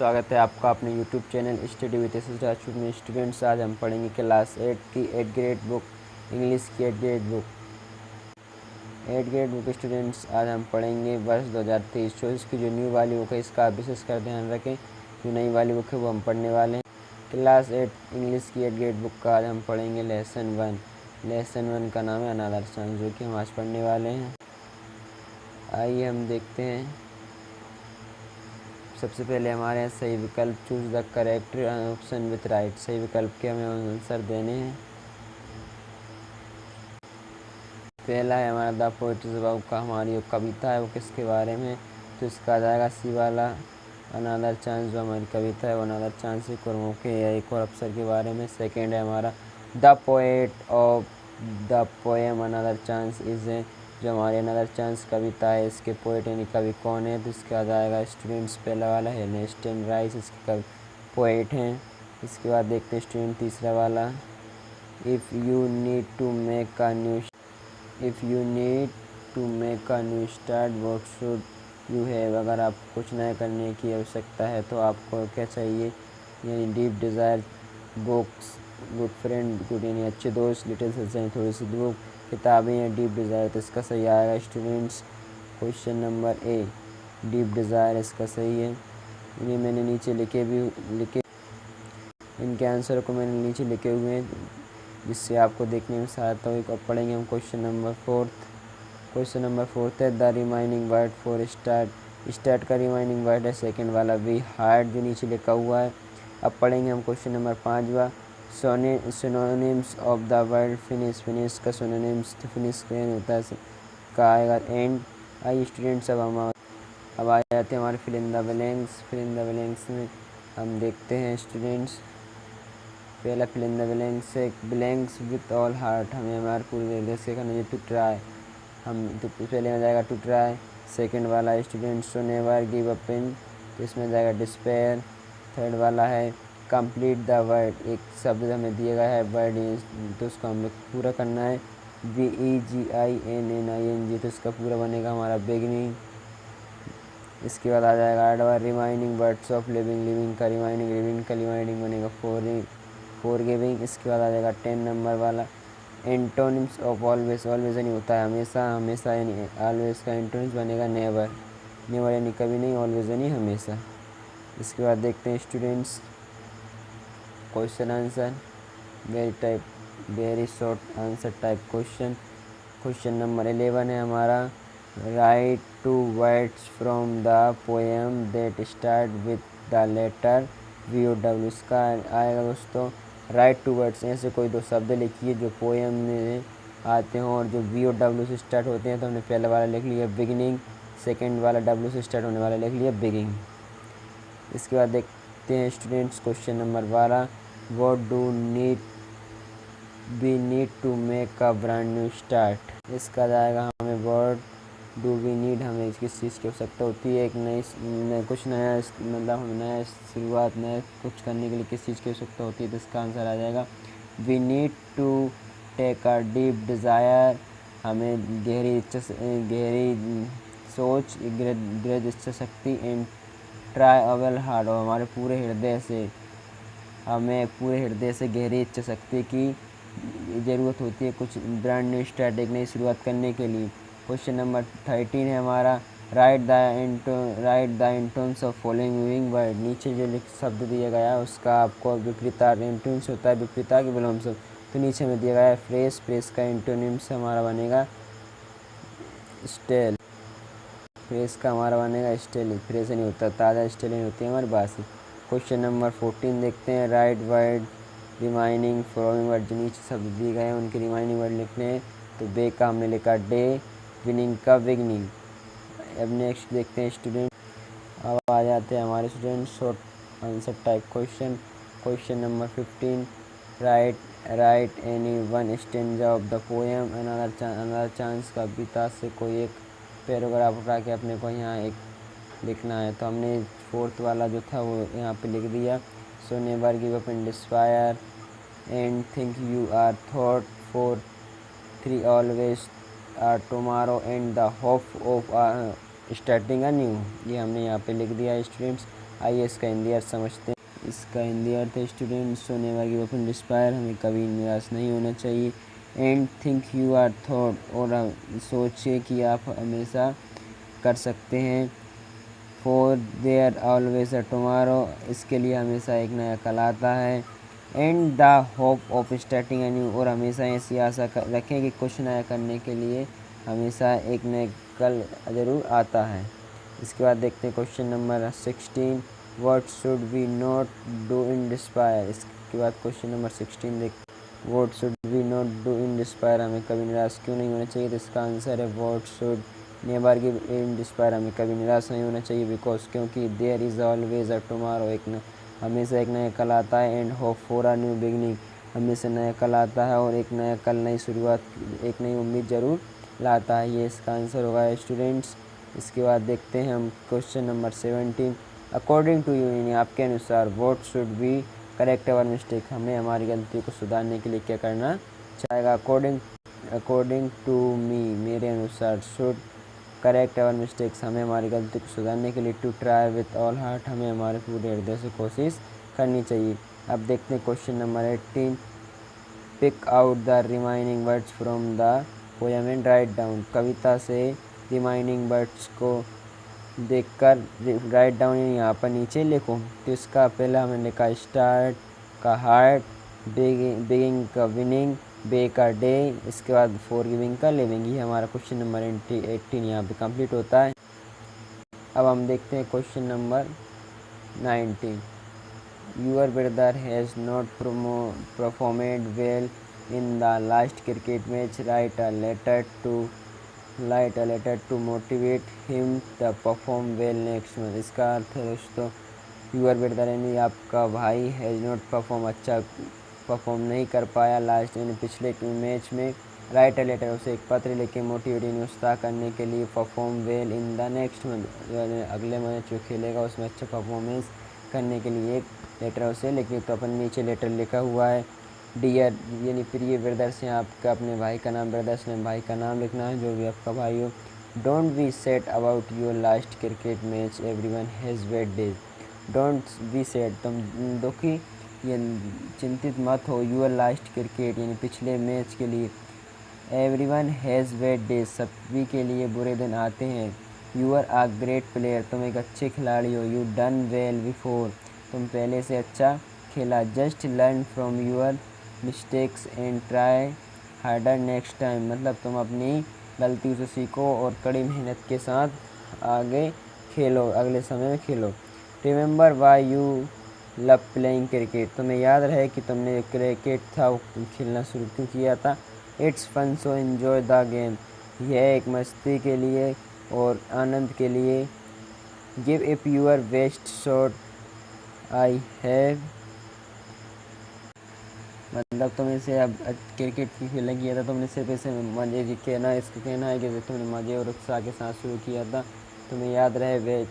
स्वागत है आपका अपने YouTube channel study with SS में। स्टूडेंट्स, आज हम पढ़ेंगे क्लास 8 की 8th ग्रेड बुक, इंग्लिश की 8th ग्रेड बुक। स्टूडेंट्स, आज हम पढ़ेंगे वर्ष 2023। जो इसकी जो न्यू वाली बुक है इसका विशेष कर ध्यान रखें। जो नई वाली बुक है वो हम पढ़ने वाले हैं। क्लास 8 इंग्लिश की 8th ग्रेड बुक का आज हम पढ़ेंगे लेसन 1। लेसन 1 का नाम है अनदर चांस, जो कि हम आज पढ़ने वाले हैं। आइए हम देखते हैं। सबसे पहले हमारे यहाँ सही विकल्प choose the correct option with right. सही विकल्प के हमें आंसर देने हैं। पहला है हमारा द पोएट इज अबाउट का, हमारी जो कविता है वो किसके बारे में, तो इसका आ जाएगा सी वाला अनदर चांस। जो हमारी कविता है वो अनदर चांस एक और मौके या एक और अवसर के बारे में। सेकेंड है हमारा the poet of the poem another chance is a, जो हमारी अनदर चांस कविता है इसके पोएट यानी कवि कौन है, तो इसका आ जाएगा स्टूडेंट्स पहला वाला है नेस्टन राइस, इसके कवि पोएट हैं। इसके बाद देखते हैं स्टूडेंट तीसरा वाला, if you need to make a new start what should you have. अगर आप कुछ नया करने की आवश्यकता है तो आपको क्या चाहिए, यानी deep desire, books, good friend, good यानी अच्छे दोस्त, लिटिल सनशाइन थोड़ी सी धूप, किताबें या डीप डिज़ायर। तो इसका सही आएगा students question number A, deep desire इसका सही है। इन्हें मैंने नीचे लिखे इनके आंसर को मैंने नीचे लिखे हुए हैं जिससे आपको देखने में सहायता हुई। अब पढ़ेंगे हम क्वेश्चन नंबर 4। क्वेश्चन नंबर 4 है the remaining word for start. Start का रिमाइनिंग वर्ड है सेकंड वाला वी हार्ड, जो नीचे लिखा हुआ है। अब पढ़ेंगे हम question number 5। Synonyms of the word finish. Finish का सिनोनिम्स फिनिश होता है का आएगा एंड। आइए स्टूडेंट्स, अब आ जाते हैं हमारे fill in the blanks. Fill in the blanks में हम देखते हैं स्टूडेंट्स, पहला फिल इन द ब्लैंक्स है ब्लैंक्स विथ ऑल हार्ट। हमें हमारे पूरे दिल से करना है टू ट्राई। हम तो पहले में जाएगा टू ट्राई। सेकंड वाला students to never give up in, तो इसमें जाएगा डिस्पेयर। थर्ड वाला है कंप्लीट द वर्ड, एक शब्द हमें दिया गया है वर्ड, तो उसको हमें पूरा करना है BEGINNING, तो इसका पूरा बनेगा हमारा बिगनिंग। इसके बाद आ जाएगा एडवा remaining words of living. Living का रिमाइनिंग बनेगा फॉरगिविंग। इसके बाद आ जाएगा 10 नंबर वाला एंटोनिम्स ऑफ ऑलवेज। ऑलवेज यानी होता है हमेशा, हमेशा यानी ऑलवेज का एंटोनिम्स बनेगा नेवर। नेवर यानी कभी नहीं, ऑलवेज यानी हमेशा। इसके बाद देखते हैं students question answer, very short answer type question. Question number 11 है हमारा write two words from the poem that start with the letter VOW। इसका आएगा दोस्तों राइट टू वर्ड्स, ऐसे कोई दो शब्द लिखिए जो पोएम में आते हों और जो VOW से स्टार्ट होते हैं। तो हमने पहला वाला लिख लिया बिगिनिंग, सेकंड वाला W से स्टार्ट होने वाला लिख लिया बिगिनिंग। इसके बाद देखते हैं students question number 12 what do we need to make a brand new start. इसका जाएगा हमें व्हाट डू वी नीड, हमें किस चीज़ की आवश्यकता होती है, एक कुछ नया, मतलब नया शुरुआत, नया कुछ करने के लिए किस चीज़ की आवश्यकता होती है। तो इसका आंसर आ जाएगा we need to take a deep desire, हमें गहरी सोच, दृढ़ इच्छा शक्ति, एंड ट्राई अवेल हार्ड, और हमारे पूरे हृदय से, हमें पूरे हृदय से गहरी इच्छा शक्ति की ज़रूरत होती है कुछ ब्रांड न्यू स्टार्ट, एक नई शुरुआत करने के लिए। क्वेश्चन नंबर 13 है हमारा write the antonyms of following moving word. नीचे जो शब्द दिया गया है उसका आपको विपरीता एंटोनिम्स होता है, विपरीता के विलोम शब्द। तो नीचे में दिया गया है फ्रेश, फ्रेश का एंटोनिम्स हमारा बनेगा स्टेल, फ्रेश का हमारा बनेगा स्टेल। फ्रेश नहीं होता, ताज़ा स्टेल नहीं होती है हमारी बासी। क्वेश्चन नंबर 14 देखते हैं right word remaining following word. जो नीचे शब्द दिए गए हैं उनके रिमाइनिंग वर्ड लिखने हैं। तो बे का हमने लिखा डे, विनिंग का विगनिंग। अब नेक्स्ट देखते हैं स्टूडेंट, अब आ जाते हैं हमारे student short answer type question. Question number 15 write any one stanza of the poem another chance. कविता से कोई एक पैराग्राफ उठा के अपने को यहाँ एक लिखना है। तो हमने फोर्थ वाला जो था वो यहाँ पे लिख दिया। So never give up in despair and think you are thought for 3 always tomorrow and the hope of starting anew. ये हमने यहाँ पे लिख दिया स्टूडेंट्स। आइए इसका हिंदी अर्थ समझते हैं। इसका हिंदी अर्थ है students so never give up in despair, हमें कभी निराश नहीं होना चाहिए। And think you are thought, और सोचिए कि आप हमेशा कर सकते हैं। For there always a tomorrow, इसके लिए हमेशा एक नया कल आता है। And the hope of starting anew, और हमेशा ऐसी आशा रखें कि कुछ नया करने के लिए हमेशा एक नया कल ज़रूर आता है। इसके बाद देखते हैं question number 16, what should we not do in despair. इसके बाद क्वेश्चन नंबर 16 देखते, what should we not do in despair, हमें कभी निराश क्यों नहीं होना चाहिए। तो इसका आंसर है what should never give in despair, हमें कभी निराश नहीं होना चाहिए। बिकॉज, क्योंकि there is always a tomorrow, हमेशा एक नया कल आता है। And hope for a new beginning, हमेशा नया कल आता है और एक नया कल, नई शुरुआत, एक नई उम्मीद ज़रूर लाता है। ये इसका आंसर होगा स्टूडेंट्स। इसके बाद देखते हैं हम question number 17, according to you, यानी आपके अनुसार, what should be correct our mistake, हमें हमारी गलती को सुधारने के लिए क्या करना चाहेगा। अकॉर्डिंग टू मी, मेरे अनुसार, शुड करेक्ट अवर मिस्टेक्स, हमें हमारी गलती को सुधारने के लिए, to try with all heart, हमें हमारे पूरे हृदय से कोशिश करनी चाहिए। अब देखते हैं question number 18, pick out the remaining words from the poem and write down, कविता से रिमाइनिंग वर्ड्स को देखकर राइट डाउन, यहाँ पर नीचे लिखो। तो इसका पहला हमने लिखा स्टार्ट का हार्ट, बिगिंग का विनिंग, बे का डे, इसके बाद फॉर गिविंग का लिविंग। ये हमारा क्वेश्चन नंबर 18 यहाँ पे कंप्लीट होता है। अब हम देखते हैं question number 19, your brother has not performed well in the last cricket match, write a letter to motivate him the perform well next month. इसका अर्थ है दोस्तों, यूर ब्रदर यानी आपका भाई, हैज़ नॉट परफॉर्म, अच्छा परफॉर्म नहीं कर पाया, लास्ट यानी पिछले मैच में, राइट अ लेटर, उसे एक पत्र लिखे, मोटिवेट यानी उत्साह करने के लिए, perform well in the next month यानी अगले मैच जो खेलेगा उसमें अच्छा परफॉर्मेंस करने के लिए एक लेटर उसे लिखे। तो अपन नीचे लेटर लिखा हुआ है, डियर यानी प्रिय ब्रदर्स, यहाँ आपका अपने भाई का नाम, ब्रदर्स ने भाई का नाम लिखना है जो भी आपका भाई हो। Don't be sad about your last cricket match, everyone has bad days, don't be sad, तुम दुखी या चिंतित मत हो, यूर लास्ट क्रिकेट यानी पिछले मैच के लिए, एवरीवन हैज़ बैड डेज, सभी के लिए बुरे दिन आते हैं, you are a great player, तुम एक अच्छे खिलाड़ी हो, यू डन वेल बिफोर, तुम पहले से अच्छा खेला, just learn from your mistakes and try harder next time, मतलब तुम अपनी गलती से सीखो और कड़ी मेहनत के साथ आगे खेलो, अगले समय में खेलो। Remember why you love playing cricket, तुम्हें याद रहे कि तुमने क्रिकेट था वो खेलना शुरू क्यों किया था। It's fun so enjoy the game, यह एक मस्ती के लिए और आनंद के लिए। Give it your best shot I have, मतलब तुम इसे अब क्रिकेट की खेलने किया था, तुमने सिर्फ इसे मज़े की कहना, इसका कहना है कि तुमने मज़े और उत्साह के साथ शुरू किया था, तुम्हें याद रहे वे।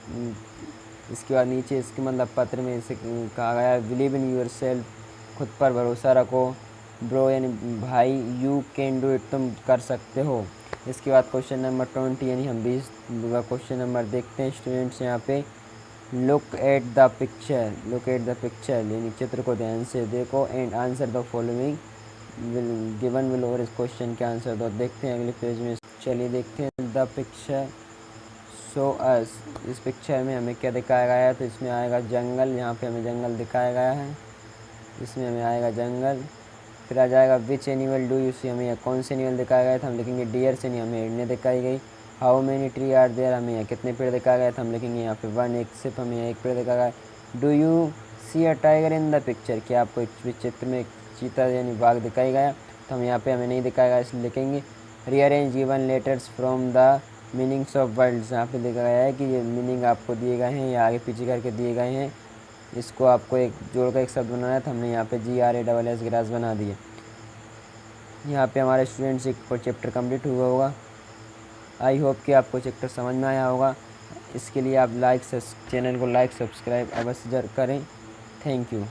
इसके बाद नीचे इसके मतलब पत्र में इसे कहा गया है, बिलीव इन यूर सेल्फ, खुद पर भरोसा रखो, ब्रो यानी भाई, यू कैन डू इट, तुम कर सकते हो। इसके बाद क्वेश्चन नंबर 20 यानी हम 20 का क्वेश्चन नंबर देखते हैं स्टूडेंट्स यहाँ पे, लुक एट द पिक्चर यानी चित्र को ध्यान से देखो, and answer the following given will, और इस क्वेश्चन के आंसर दो। देखते हैं अगले पेज में, चलिए देखते हैं द पिक्चर शो अस, इस पिक्चर में हमें क्या दिखाया गया है। तो इसमें आएगा जंगल, यहाँ पे हमें जंगल दिखाया गया है, इसमें हमें आएगा जंगल। फिर आ जाएगा विच एनिमल डू यू सी, हमें कौन से एनिमल दिखाया गया था, हम लिखेंगे डियर से, नहीं हमें हिरने दिखाई गई। How many tree are there, हमें यहाँ कितने पेड़ दिखाया गया था, हम लिखेंगे यहाँ पे 1, एक सिर्फ हमें एक पेड़ दिखाया गया। Do you see a tiger in the picture, क्या आपको इस चित्र में चीता यानी बाघ दिखाई गया, तो हम यहाँ पे हमें नहीं दिखाया गया, इसलिए लिखेंगे rearrange given letters from the meanings of words, यहाँ पे देखा गया है कि ये मीनिंग आपको दिए गए हैं या आगे पीछे करके दिए गए हैं, इसको आपको एक जोड़कर एक शब्द बनाना है, तो हमने यहाँ पे GRASS ग्रास बना दिए। यहाँ पे हमारे स्टूडेंट्स एक चैप्टर कंप्लीट हुआ होगा। आई होप कि आपको चैप्टर समझ में आया होगा। इसके लिए आप चैनल को लाइक सब्सक्राइब अवश्य करें। Thank you.